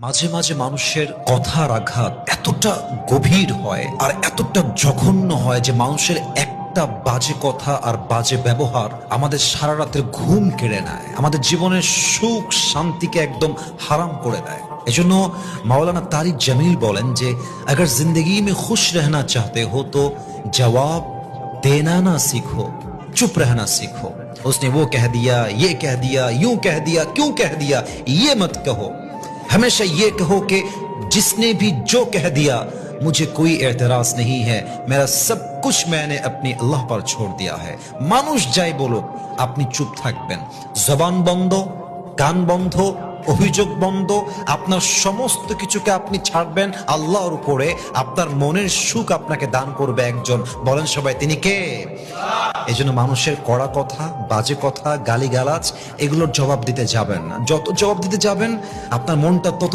মাঝে মাঝে মানুষের কথার আঘাত এতটা গভীর হয় আর এতটা জঘন্য হয় যে মানুষের একটা বাজে কথা আর বাজে ব্যবহার আমাদের সারা রাতের ঘুম কেড়ে নেয়, আমাদের জীবনের সুখ শান্তিকে একদম হারাম করে দেয়। এজন্য মাওলানা তারিক জামিল বলেন যে अगर जिंदगी में खुश रहना चाहते हो तो जवाब देना ना सीखो, चुप रहना सीखो। उसने वो कह दिया, ये कह दिया, यूं कह दिया, क्यों कह दिया, ये मत कहो। हमेशा ये कहो कि जिसने भी जो कह दिया मुझे कोई एतराज नहीं है, मेरा सब कुछ मैंने अपने अल्लाह पर छोड़ दिया है। মানুষ যাই বলুক আপনি চুপ থাকবেন, জবান বন্ধ, কান বন্ধ, অভিযোগ বন্ধ, আপনার সমস্ত কিছুকে আপনি ছাড়বেন আল্লাহর উপরে। আপনার মনের সুখ আপনাকে দান করবে একজন, বলেন সবাই তিনি কে? এই জন্য মানুষের কড়া কথা, বাজে কথা, গালিগালাজ এগুলোর জবাব দিতে যাবেন না। যত জবাব দিতে যাবেন আপনার মনটা তত